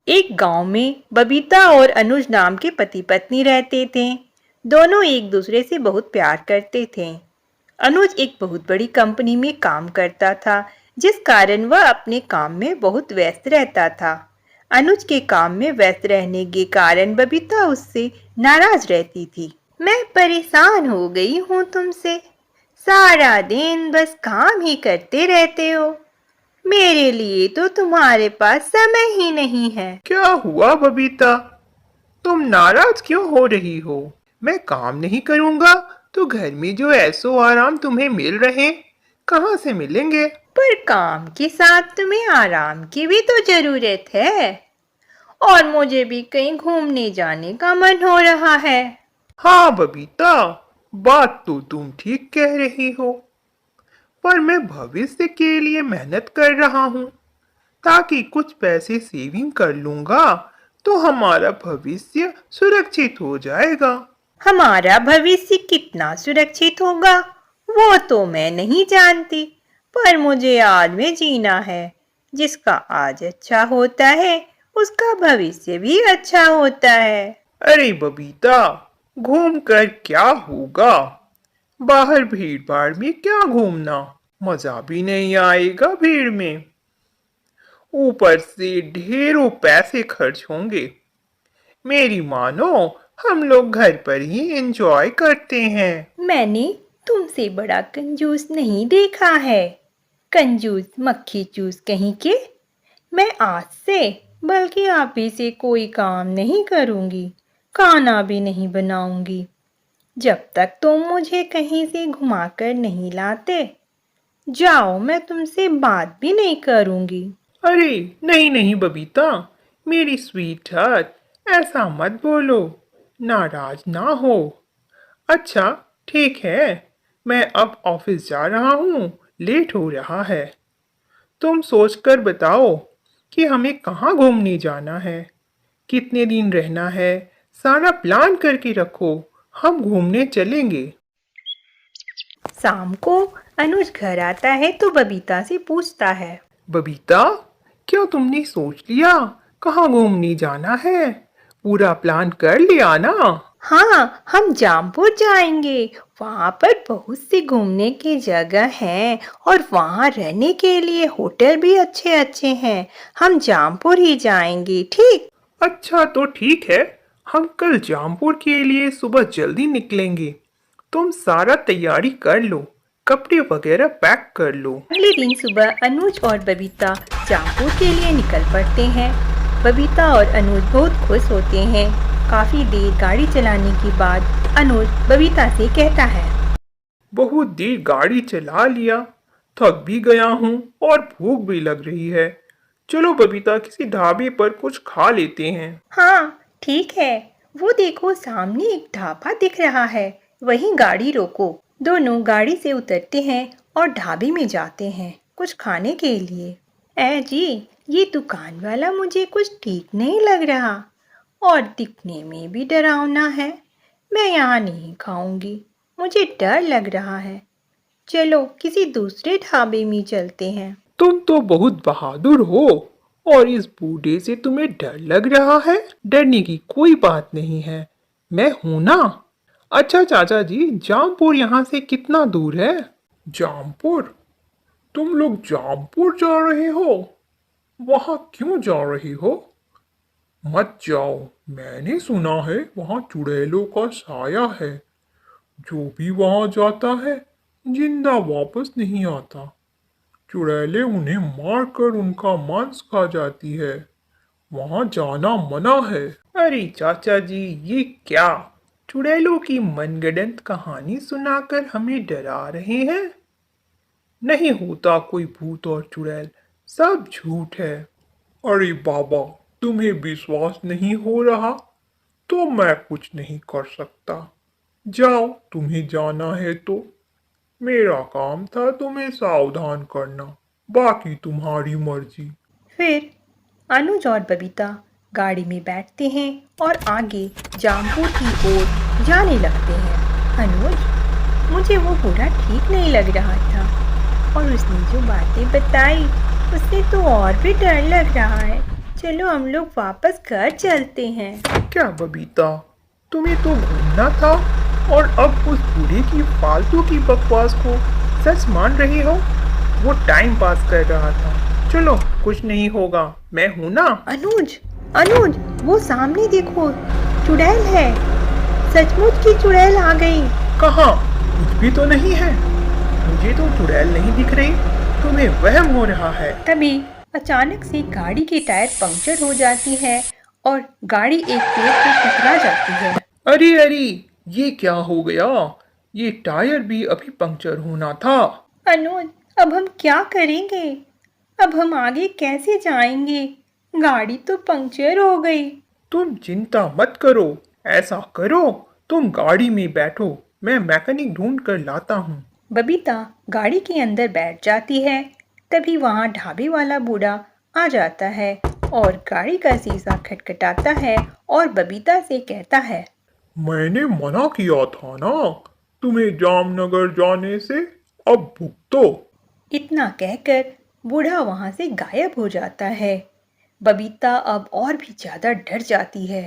एक गांव में बबीता और अनुज नाम के पति पत्नी रहते थे। दोनों एक दूसरे से बहुत प्यार करते थे। अनुज एक बहुत बड़ी कंपनी में काम करता था, जिस कारण वह अपने काम में बहुत व्यस्त रहता था। अनुज के काम में व्यस्त रहने के कारण बबीता उससे नाराज रहती थी। मैं परेशान हो गई हूँ तुमसे, सारा दिन बस काम ही करते रहते हो। मेरे लिए तो तुम्हारे पास समय ही नहीं है। क्या हुआ बबीता? तुम नाराज क्यों हो रही हो? मैं काम नहीं करूंगा तो घर में जो ऐसो आराम तुम्हें मिल रहे कहाँ से मिलेंगे? पर काम के साथ तुम्हें आराम की भी तो जरूरत है, और मुझे भी कहीं घूमने जाने का मन हो रहा है। हाँ बबीता, बात तो तुम ठीक कह रही हो, पर मैं भविष्य के लिए मेहनत कर रहा हूँ। ताकि कुछ पैसे सेविंग कर लूंगा तो हमारा भविष्य सुरक्षित हो जाएगा। हमारा भविष्य कितना सुरक्षित होगा वो तो मैं नहीं जानती, पर मुझे आज में जीना है। जिसका आज अच्छा होता है उसका भविष्य भी अच्छा होता है। अरे बबीता, घूम कर क्या होगा? बाहर भीड़ भाड़ में क्या घूमना, मजा भी नहीं आएगा भीड़ में। ऊपर से ढेरों पैसे खर्च होंगे। मेरी मानो, हम लोग घर पर ही एंजॉय करते हैं। मैंने तुमसे बड़ा कंजूस नहीं देखा है। कंजूस मक्खी चूस कहीं के। मैं आज से बल्कि आप ही से कोई काम नहीं करूंगी, खाना भी नहीं बनाऊंगी, जब तक तुम मुझे कहीं से घुमाकर नहीं लाते। जाओ, मैं तुमसे बात भी नहीं करूंगी। अरे नहीं नहीं बबीता, मेरी स्वीट हार्ट, ऐसा मत बोलो, नाराज ना हो। अच्छा ठीक है, मैं अब ऑफिस जा रहा हूँ, लेट हो रहा है। तुम सोचकर बताओ कि हमें कहाँ घूमने जाना है, कितने दिन रहना है, सारा प्लान करके रखो, हम घूमने चलेंगे। शाम को अनुज घर आता है तो बबीता से पूछता है। बबीता, क्या तुमने सोच लिया कहाँ घूमने जाना है? पूरा प्लान कर लिया ना? हाँ, हम जामपुर जाएंगे। वहाँ पर बहुत सी घूमने की जगह हैं और वहाँ रहने के लिए होटल भी अच्छे अच्छे हैं। हम जामपुर ही जाएंगे, ठीक? अच्छा तो ठीक है, हम कल जामपुर के लिए सुबह जल्दी निकलेंगे। तुम सारा तैयारी कर लो, कपड़े वगैरह पैक कर लो। अगले दिन सुबह अनुज और बबीता जामपुर के लिए निकल पड़ते हैं। बबीता और अनुज बहुत खुश होते हैं। काफी देर गाड़ी चलाने के बाद अनुज बबीता से कहता है। बहुत देर गाड़ी चला लिया, थक भी गया हूँ और भूख भी लग रही है। चलो बबीता, किसी ढाबे पर कुछ खा लेते हैं। हाँ ठीक है, वो देखो सामने एक ढाबा दिख रहा है, वहीं गाड़ी रोको। दोनों गाड़ी से उतरते हैं और ढाबे में जाते हैं कुछ खाने के लिए। ऐ जी, ये दुकान वाला मुझे कुछ ठीक नहीं लग रहा और दिखने में भी डरावना है। मैं यहाँ नहीं खाऊंगी, मुझे डर लग रहा है। चलो किसी दूसरे ढाबे में चलते हैं। तुम तो बहुत बहादुर हो, और इस बूढ़े से तुम्हें डर लग रहा है? डरने की कोई बात नहीं है, मैं हूं ना। अच्छा चाचा जी, जामपुर यहाँ से कितना दूर है? जामपुर? तुम लोग जामपुर जा रहे हो? वहाँ क्यों जा रही हो? मत जाओ, मैंने सुना है वहाँ चुड़ैलों का साया है। जो भी वहाँ जाता है जिंदा वापस नहीं आता। चुड़ैलें उन्हें मारकर उनका मांस खा जाती है। वहाँ जाना मना है। अरे चाचा जी, ये क्या चुड़ैलों की मनगढ़ंत कहानी सुनाकर हमें डरा रहे हैं? नहीं होता कोई भूत और चुड़ैल, सब झूठ है। अरे बाबा, तुम्हें विश्वास नहीं हो रहा तो मैं कुछ नहीं कर सकता। जाओ, तुम्हें जाना है तो। मेरा काम था तुम्हें सावधान करना, बाकी तुम्हारी मर्जी। फिर अनुज और बबीता गाड़ी में बैठते हैं और आगे जामपुर की ओर जाने लगते हैं। अनुज, मुझे वो बूढ़ा ठीक नहीं लग रहा था और उसने जो बातें बताई उससे तो और भी डर लग रहा है। चलो हम लोग वापस घर चलते हैं। क्या बबीता, तुम्हें तो घूमना था और अब उस बूढ़े की फालतू की बकवास को सच मान रही हो? वो टाइम पास कर रहा था। चलो, कुछ नहीं होगा, मैं हूं ना। अनुज, अनुज, वो सामने देखो, चुड़ैल है। सचमुच की चुड़ैल आ गई। कहाँ? कुछ भी तो नहीं है। मुझे तो चुड़ैल नहीं दिख रही, तुम्हें वहम हो रहा है। तभी अचानक से गाड़ी की टायर पंक्चर हो जाती है और गाड़ी एक पेड़ से टकरा जाती है। अरे अरे, ये क्या हो गया? ये टायर भी अभी पंक्चर होना था। अनुज, अब हम क्या करेंगे? अब हम आगे कैसे जाएंगे? गाड़ी तो पंक्चर हो गई। तुम चिंता मत करो। ऐसा करो, तुम गाड़ी में बैठो, मैं मैकेनिक ढूंढ कर लाता हूँ। बबीता गाड़ी के अंदर बैठ जाती है। तभी वहाँ ढाबे वाला बूढ़ा आ जाता है और गाड़ी का शीशा खटखटाता है और बबीता से कहता है, मैंने मना किया था ना तुम्हें जामनगर जाने से, अब भुगतो। इतना कहकर बूढ़ा वहां से गायब हो जाता है। बबीता अब और भी ज्यादा डर जाती है।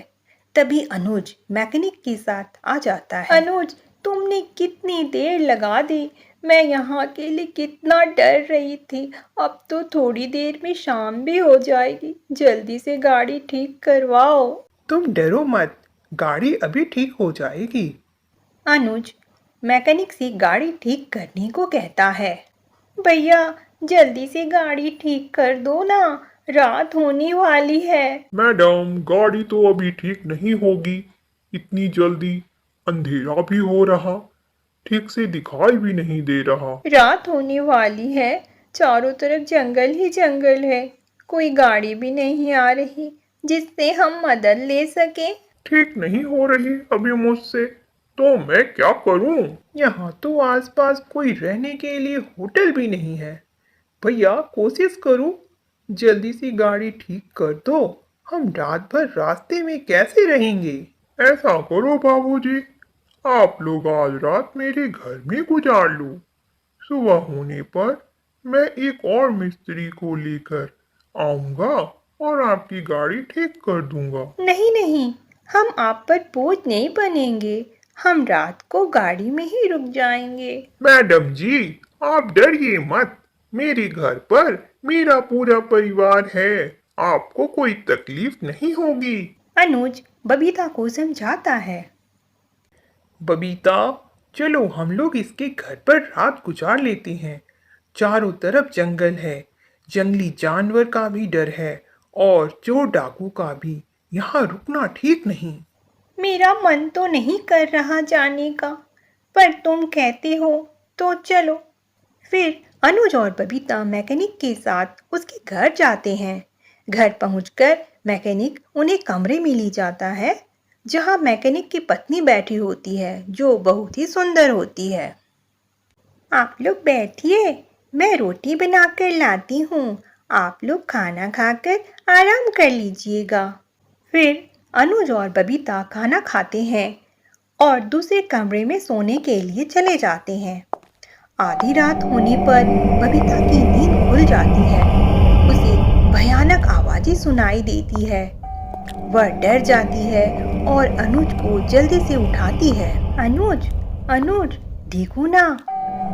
तभी अनुज मैकेनिक के साथ आ जाता है। अनुज, तुमने कितनी देर लगा दी। मैं यहाँ अकेले कितना डर रही थी। अब तो थोड़ी देर में शाम भी हो जाएगी। जल्दी से गाड़ी ठीक करवाओ। तुम डरो मत, गाड़ी अभी ठीक हो जाएगी। अनुज मैकेनिक से गाड़ी ठीक करने को कहता है। भैया, जल्दी से गाड़ी ठीक कर दो ना, रात होने वाली है। मैडम, गाड़ी तो अभी ठीक नहीं होगी इतनी जल्दी। अंधेरा भी हो रहा, ठीक से दिखाई भी नहीं दे रहा। रात होने वाली है, चारों तरफ जंगल ही जंगल है। कोई गाड़ी भी नहीं आ रही जिससे हम मदद ले सके। ठीक नहीं हो रही अभी मुझसे, तो मैं क्या करूं? यहाँ तो आसपास कोई रहने के लिए होटल भी नहीं है। भैया, कोशिश करो, जल्दी से गाड़ी ठीक कर दो। हम रात भर रास्ते में कैसे रहेंगे? ऐसा करो बाबूजी, आप लोग आज रात मेरे घर में गुजार लो। सुबह होने पर मैं एक और मिस्त्री को लेकर आऊंगा और आपकी गाड़ी ठीक कर दूंगा। नहीं नहीं, हम आप पर बोझ नहीं बनेंगे। हम रात को गाड़ी में ही रुक जाएंगे। मैडम जी, आप डरिए मत, मेरे घर पर मेरा पूरा परिवार है, आपको कोई तकलीफ नहीं होगी। अनुज बबीता को समझाता है। बबीता, चलो हम लोग इसके घर पर रात गुजार लेते हैं। चारों तरफ जंगल है, जंगली जानवर का भी डर है और चोर डाकू का भी। यहाँ रुकना ठीक नहीं। मेरा मन तो नहीं कर रहा जाने का, पर तुम कहते हो तो चलो। फिर अनुज और बबीता मैकेनिक के साथ उसके घर जाते हैं। घर पहुंचकर मैकेनिक उन्हें कमरे में ले जाता है जहां मैकेनिक की पत्नी बैठी होती है, जो बहुत ही सुंदर होती है। आप लोग बैठिए, मैं रोटी बनाकर लाती हूँ। आप लोग खाना खाकर आराम कर लीजिएगा। फिर अनुज और बबीता खाना खाते हैं और दूसरे कमरे में सोने के लिए चले जाते हैं। आधी रात होने पर बबीता की नींद खुल जाती है। उसे भयानक आवाजें सुनाई देती है। वह डर जाती है और अनुज को जल्दी से उठाती है। अनुज, अनुज, देखो ना,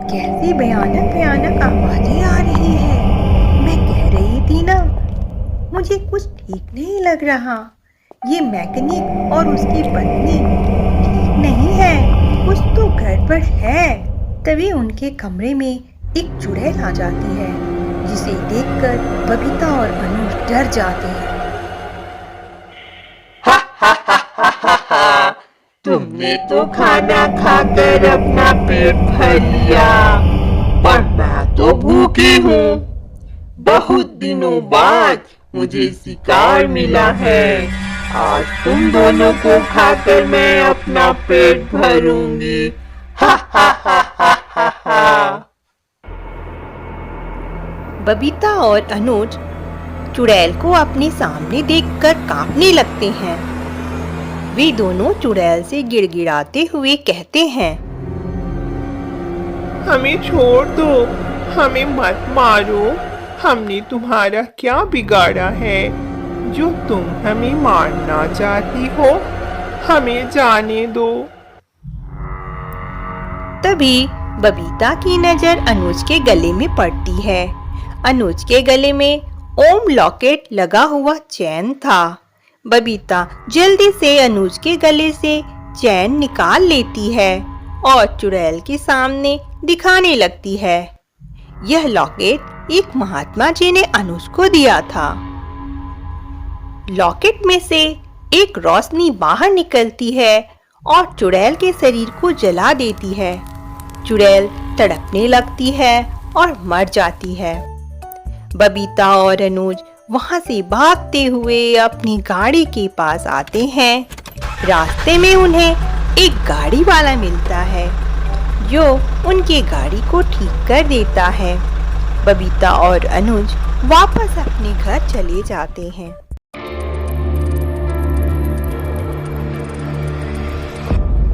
कैसी भयानक भयानक आवाजें आ रही है। मैं कह रही थी ना, मुझे कुछ ठीक नहीं लग रहा। ये मैकेनिक और उसकी पत्नी ठीक नहीं है, कुछ तो गड़बड़ है। तभी उनके कमरे में एक चुड़ैल आ जाती है, जिसे देखकर बबीता और अनुज डर जाते हैं। तुमने तो खाना खाकर अपना पेट भर लिया, पर मैं तो भूखी हूँ। बहुत दिनों बाद मुझे शिकार मिला है। आज तुम दोनों को खाकर मैं अपना पेट भरूंगी। हा हा हा हा हा हा। बबीता और अनुज चुड़ैल को अपने सामने देखकर कांपने लगते हैं। वे दोनों चुड़ैल से गिड़गिड़ाते हुए कहते हैं, हमें छोड़ दो, हमें मत मारो। हमने तुम्हारा क्या बिगाड़ा है? जो तुम हमें मारना चाहती हो, हमें जाने दो। तभी बबीता की नजर अनुज के गले में पड़ती है। अनुज के गले में ओम लॉकेट लगा हुआ चैन था। बबीता जल्दी से अनुज के गले से चैन निकाल लेती है और चुड़ैल के सामने दिखाने लगती है। यह लॉकेट एक महात्मा जी ने अनुज को दिया था। लॉकेट में से एक रोशनी बाहर निकलती है और चुड़ैल के शरीर को जला देती है। चुड़ैल तड़पने लगती है और मर जाती है। बबीता और अनुज वहां से भागते हुए अपनी गाड़ी के पास आते हैं। रास्ते में उन्हें एक गाड़ी वाला मिलता है जो उनकी गाड़ी को ठीक कर देता है। बबीता और अनुज वापस अपने घर चले जाते हैं।